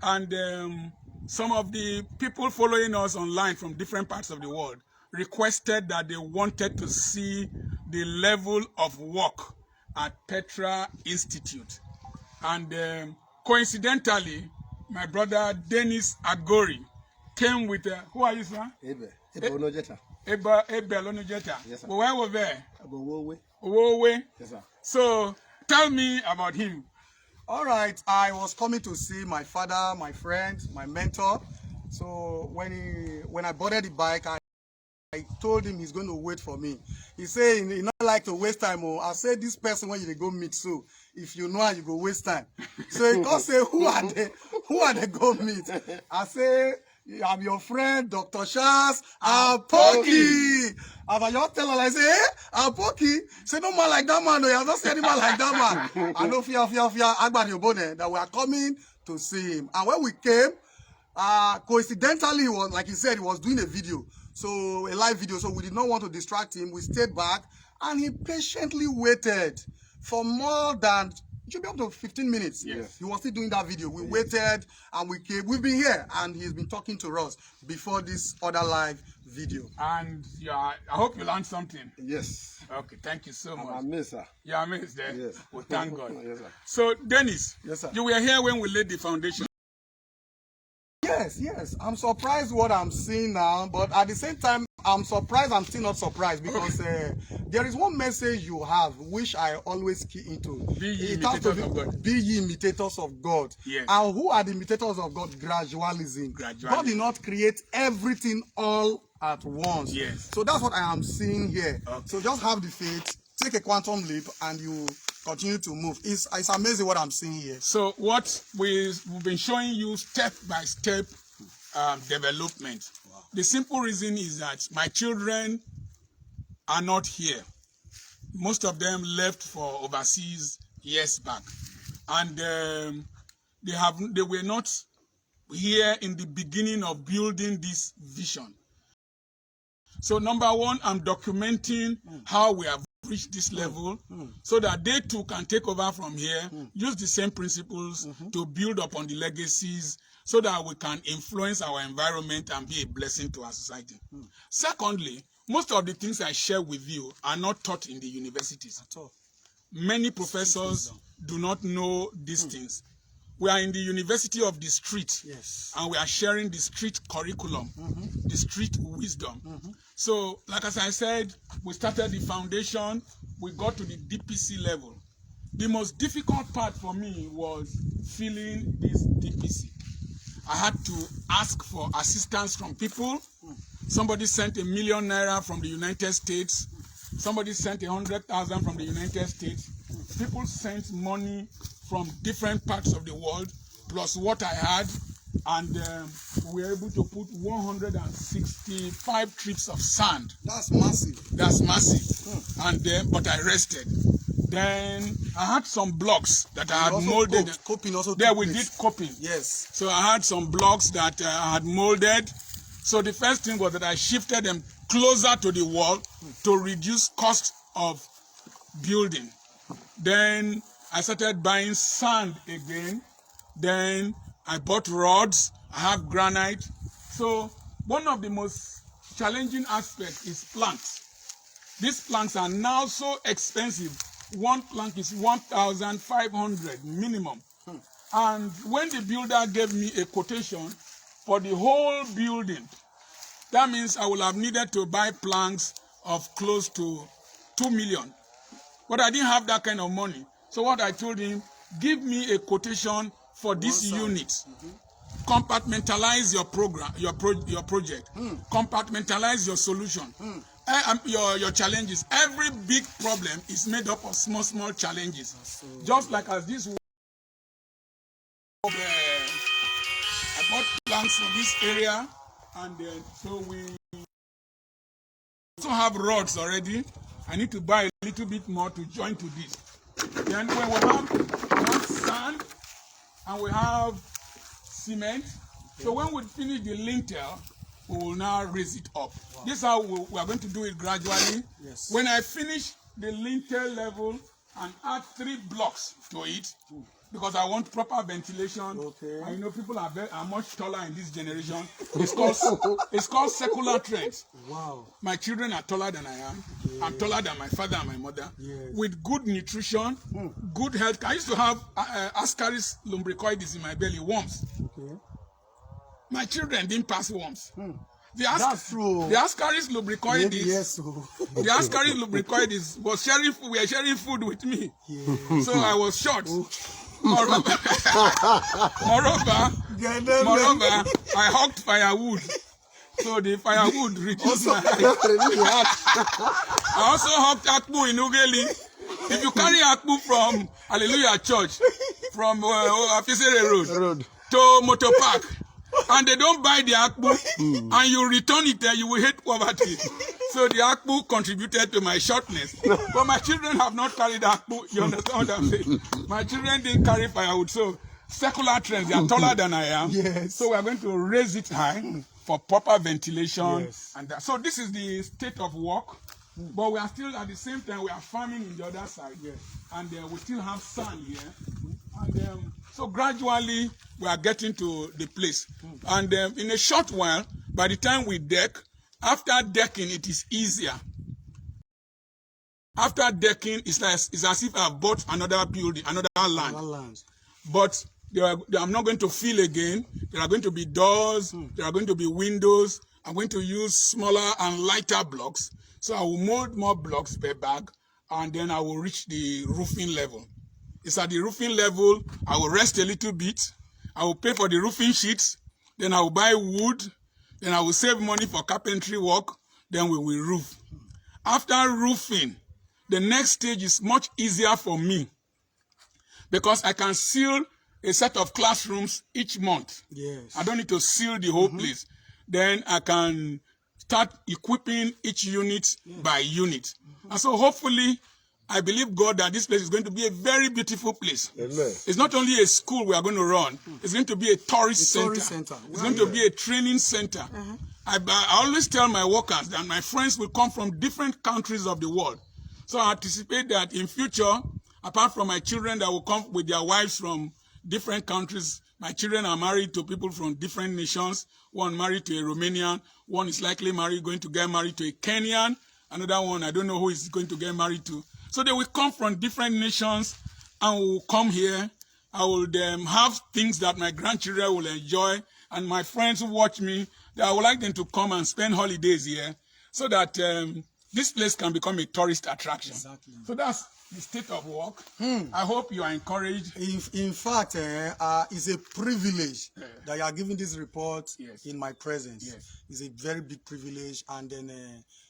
And some of the people following us online from different parts of the world requested that they wanted to see the level of work at Petra Institute. And coincidentally, my brother Dennis Agori came with who are you, sir? Ebe Onojeta. Ebe Onojeta. Yes, sir. Well, where were they? Owowe. Yes, sir. So tell me about him. All right, I was coming to see my father, my friend, my mentor. So when I boarded the bike, I told him he's going to wait for me. He said he not like to waste time. I said this person when you go meet, so if you know you go waste time. So he come say who are they go meet? I say I'm your friend, Dr. Charles Apoki. As I just tell her, I say, hey, Apoki, say no man like that man. No, you have not said any man like that man. I know fear, that we are coming to see him. And when we came, coincidentally, he was, like he said, he was doing a video. So a live video. So we did not want to distract him. We stayed back and he patiently waited for more than, it should be up to 15 minutes. Yes. He was still doing that video. We waited and we came. We've been here and he's been talking to us before this other live video. And yeah, I hope you learned something. Yes. Okay, thank you so much. I'm amazed, sir. You're amazed there? Yes. Well, thank God. Yes, sir. So, Dennis, Yes, sir. You were here when we laid the foundation. Yes. I'm surprised what I'm seeing now, but at the same time, I'm surprised. I'm still not surprised because there is one message you have which I always key into. Be ye imitators of God. Be ye imitators of God. Yes. And who are the imitators of God? Gradualism. God did not create everything all at once. Yes. So that's what I am seeing here. Okay. So just have the faith, take a quantum leap, and you continue to move. It's amazing what I'm seeing here. So what we've been showing you step by step development. Wow. The simple reason is that my children are not here. Most of them left for overseas years back, and they were not here in the beginning of building this vision. So number one, I'm documenting how we have reached this level so that they too can take over from here, use the same principles to build upon the legacies so that we can influence our environment and be a blessing to our society. Secondly, most of the things I share with you are not taught in the universities. At all. Many professors do not know these things. We are in the University of the Street, yes, and we are sharing the street curriculum, the street wisdom. So, like as I said, we started the foundation, we got to the DPC level. The most difficult part for me was filling this DPC. I had to ask for assistance from people. Somebody sent ₦1 million from the United States. Somebody sent 100,000 from the United States. People sent money from different parts of the world, plus what I had, and we were able to put 165 trips of sand. That's massive. That's massive. And but I rested. Then I had some blocks that I had molded. Coping also. There we did coping. Yes. So I had some blocks that I had molded. So the first thing was that I shifted them closer to the wall to reduce cost of building. Then I started buying sand again. Then I bought rods. I have granite. So one of the most challenging aspects is planks. These planks are now so expensive. One plank is 1,500 minimum. And when the builder gave me a quotation for the whole building, that means I would have needed to buy planks of close to 2 million. But I didn't have that kind of money. So what I told him, give me a quotation for this unit. Compartmentalize your program, your project. Compartmentalize your solution. Your challenges. Every big problem is made up of small challenges. Just like as this. I bought planks for this area, and then so we also have rods already. I need to buy a little bit more to join to this. Then when we have sand and we have cement. So when we finish the lintel, we will now raise it up. Wow. This is how we are going to do it gradually. Yes. When I finish the lintel level and add 3 blocks to it, because I want proper ventilation. Okay. And you know, people are much taller in this generation. It's called secular trends. Wow. My children are taller than I am. Okay. I'm taller than my father and my mother. Yes. With good nutrition, good health. I used to have Ascaris lumbricoides in my belly, worms. Okay. My children didn't pass worms. That's true. The Ascaris lumbricoides. Yes. The Ascaris lumbricoides was sharing. We were sharing food with me. Yeah. So I was short. Moreover, I hugged firewood. So the firewood reduced my height. I also hugged Akpu in Ugeli. If you carry Akpu from Hallelujah Church, from Afisere Road to Motor Park, and they don't buy the Akpu, and you return it there, you will hate poverty. So the Akpu contributed to my shortness. But my children have not carried Akpu. You understand what I'm saying? My children didn't carry firewood. So secular trends, they are taller than I am. Yes. So we are going to raise it high for proper ventilation. Yes. And that. So this is the state of work. But we are still, at the same time, we are farming in the other side. Yes. And we still have sand here. And so gradually, we are getting to the place. And in a short while, by the time we deck, after decking, it is easier. After decking, it's as if I bought another building, another land. But I'm not going to fill again. There are going to be doors. There are going to be windows. I'm going to use smaller and lighter blocks. So I will mold more blocks per bag, and then I will reach the roofing level. It's at the roofing level. I will rest a little bit. I will pay for the roofing sheets. Then I will buy wood. Then I will save money for carpentry work. Then we will roof. After roofing, the next stage is much easier for me because I can seal a set of classrooms each month. Yes. I don't need to seal the whole place. Then I can start equipping each unit by unit. And so hopefully, I believe God that this place is going to be a very beautiful place. Amen. It's not only a school we are going to run. It's going to be a tourist center. It's going to be a training center. I always tell my workers that my friends will come from different countries of the world. So I anticipate that in future, apart from my children that will come with their wives from different countries, my children are married to people from different nations. One married to a Romanian. One is likely going to get married to a Kenyan. Another one, I don't know who is going to get married to. So they will come from different nations and will come here. I will have things that my grandchildren will enjoy. And my friends who watch me, that I would like them to come and spend holidays here so that this place can become a tourist attraction. Exactly. So that's the state of work. I hope you are encouraged. In fact, it's a privilege that you are giving this report in my presence. Yes. It's a very big privilege. And then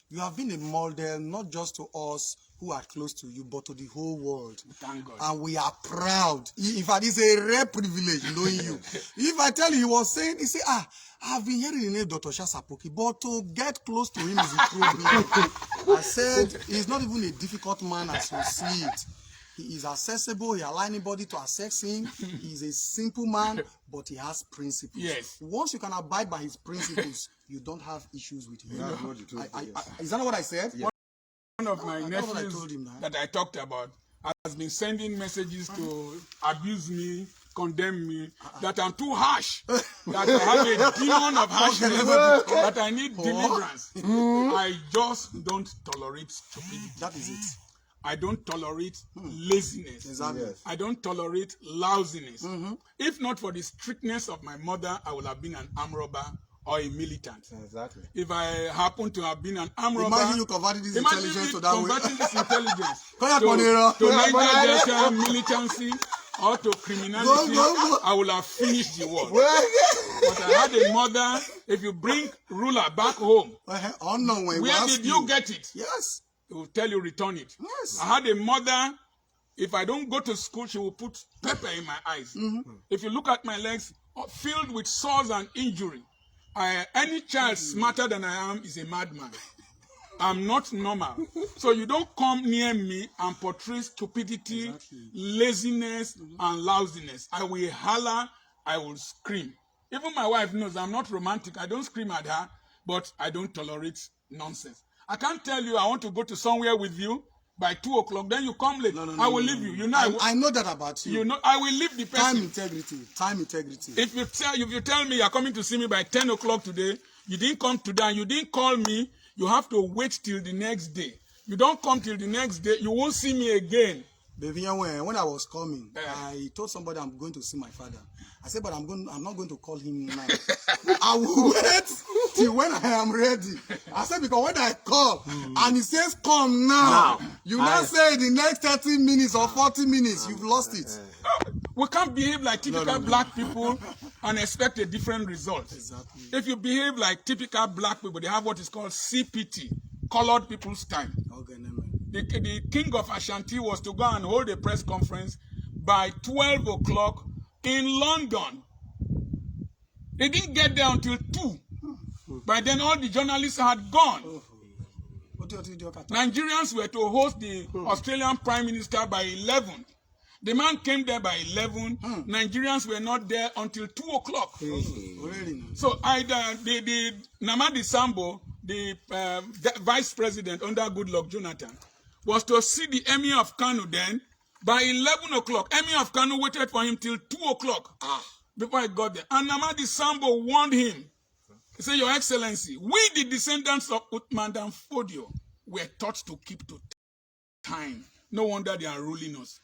you have been a model, not just to us who are close to you, but to the whole world. Thank God. And we are proud. In fact, it's a rare privilege knowing you. If I tell you, he was saying, he said, I've been hearing the name Dr. Apoki, but to get close to him is a problem. I said, he's not even a difficult man as you see it. He is accessible. He allows anybody to access him. He's a simple man, but he has principles. Yes. Once you can abide by his principles, you don't have issues with him. Is that not what I said? Yeah. One of my nephews that I talked about has been sending messages to abuse me, condemn me, that I'm too harsh, that I have a demon of harshness, that I need deliverance. I just don't tolerate stupidity. That is it. I don't tolerate laziness. Exactly. Yes. I don't tolerate lousiness. If not for the strictness of my mother, I would have been an armed robber or a militant. Exactly. If I happen to have been an armed robber, Imagine you converting this intelligence to that way. converting this intelligence to Niger militancy or to criminality, I will have finished the world. But I had a mother. If you bring ruler back home, where did you get it? Yes. He will tell you return it. Yes. I had a mother. If I don't go to school, she will put pepper in my eyes. If you look at my legs, filled with sores and injury, any child smarter than I am is a madman. I'm not normal. So you don't come near me and portray stupidity, laziness, and lousiness. I will holler, I will scream. Even my wife knows I'm not romantic. I don't scream at her, but I don't tolerate nonsense. I can't tell you I want to go to somewhere with you, by 2 o'clock, then you come late. I will leave you. You know, I know that about you. You know, I will leave the person. Time integrity. Time integrity. If you tell me you're coming to see me by 10 o'clock today, you didn't come today and you didn't call me, you have to wait till the next day. You don't come till the next day, you won't see me again. Baby, when I was coming, I told somebody I'm going to see my father. I said, but I'm not going to call him now. I will wait till when I am ready. I said, because when I call and he says, come now, you now say the next 30 minutes or 40 minutes, you've lost it. We can't behave like typical black people and expect a different result. Exactly. If you behave like typical black people, they have what is called CPT, colored people's time. Okay, The king of Ashanti was to go and hold a press conference by 12 o'clock in London. They didn't get there until 2. By then, all the journalists had gone. Nigerians were to host the Australian Prime Minister by 11. The man came there by 11. Nigerians were not there until 2 o'clock. So the Namadi Sambo, the vice president under Goodluck Jonathan, was to see the Emir of Kano then by 11 o'clock. Emir of Kano waited for him till 2 o'clock before he got there. And Namadi Sambo warned him. He said, Your Excellency, we the descendants of Uthman and Fodio were taught to keep to time. No wonder they are ruling us.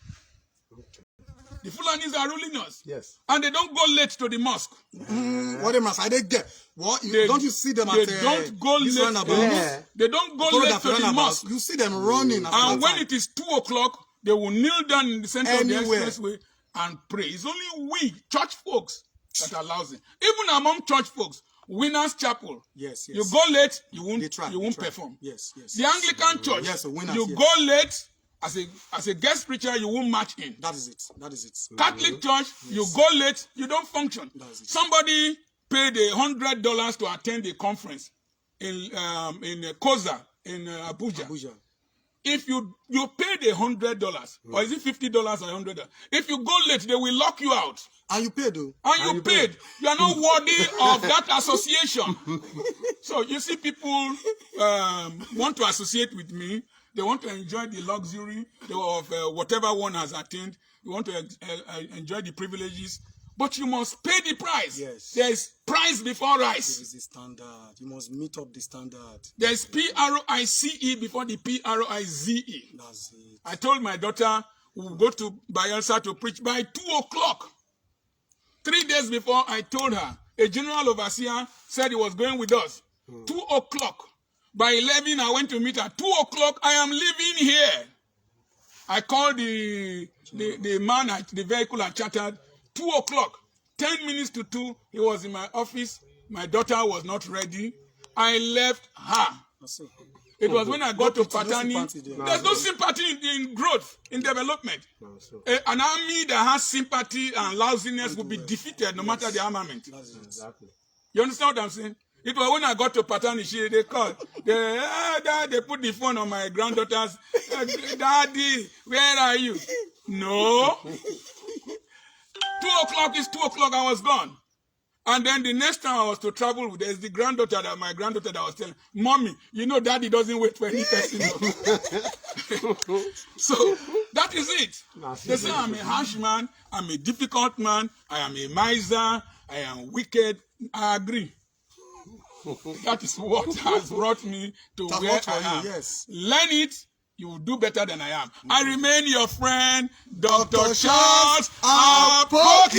The Fulanis are ruling us. Yes. And they don't go late to the mosque. What they must I get? What don't you see them they don't go late. They don't go late to the mosque. You see them running. And when it is 2 o'clock, they will kneel down in the center of the expressway and pray. It's only we, church folks, that allows it. Even among church folks, Winners Chapel. Yes. You go late, you won't perform. Yes. The Anglican Church. You go late. As a guest preacher, you won't march in. That is it. Catholic Church, you go late, you don't function. Somebody paid $100 to attend a conference in Koza in Abuja. If you paid $100, or is it $50 or $100? If you go late, they will lock you out. And you paid, though. And you paid. You are not worthy of that association. So you see, people want to associate with me. They want to enjoy the luxury of whatever one has attained. You want to enjoy the privileges. But you must pay the price. Yes. There is price before rice. There is the standard. You must meet up the standard. There is PRICE before the PRIZE. That's it. I told my daughter we'll go to Bayelsa to preach by 2 o'clock. 3 days before, I told her, a general overseer said he was going with us. 2 o'clock. By 11, I went to meet her. 2 o'clock, I am leaving here. I called the man at the vehicle I chartered. 2 o'clock. 10 minutes to 2, he was in my office. My daughter was not ready. I left her. It was when I got to Patani. There's no sympathy in growth, in development. An army that has sympathy and lousiness will be defeated no matter the armament. You understand what I'm saying? It was when I got to Patani, they called. They put the phone on my granddaughter's. Daddy, where are you? No. 2 o'clock is 2 o'clock, I was gone. And then the next time I was to travel with, there's my granddaughter that was telling, Mommy, you know Daddy doesn't wait for any person. So that is it. They say I'm a harsh man, I'm a difficult man, I am a miser, I am wicked. I agree. That is what has brought me to where I am. Yes. Learn it, you will do better than I am. I remain your friend, Dr. Charles Apoki.